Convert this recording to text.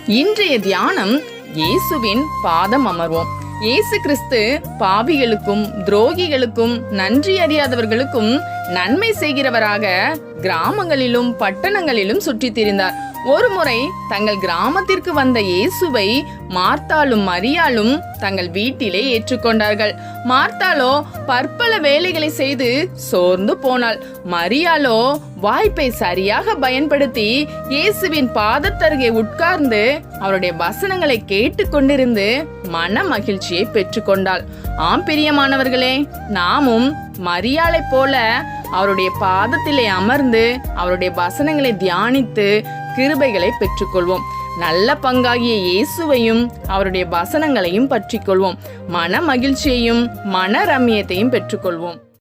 இன்றைய தியானம் இயேசுவின் பாதம் அமர்வோம். இயேசு கிறிஸ்து பாவிகளுக்கும் துரோகிகளுக்கும் நன்றி அறியாதவர்களுக்கும் நன்மை செய்கிறவராக கிராமங்களிலும் பட்டணங்களிலும் சுற்றித் திரிந்தார். ஒரு முறை தங்கள் கிராமத்திற்கு வந்த இயேசுவை மார்த்தாலும் மரியாளும் தங்கள் வீட்டிலே ஏற்றுக்கொண்டார்கள். மார்த்தாலோ பற்பல வேலைகளை செய்து சோர்ந்து போனாள். மரியாளோ வாய்ப்பை சரியாக பயன்படுத்தி இயேசுவின் பாதத்தருகே உட்கார்ந்து அவருடைய வசனங்களை கேட்டுக்கொண்டிருந்து மன மகிழ்ச்சியை பெற்றுக்கொண்டாள். ஆம் பிரியமானவர்களே, நாமும் மரியாளை போல அவருடைய பாதத்திலே அமர்ந்து அவருடைய வசனங்களை தியானித்து கிருபைகளை பெற்றுக்கொள்வோம். நல்ல பங்காகிய இயேசுவையும் அவருடைய வசனங்களையும் பற்றிக்கொள்வோம். மன மகிழ்ச்சியையும் மன ரம்மியத்தையும் பெற்றுக்கொள்வோம்.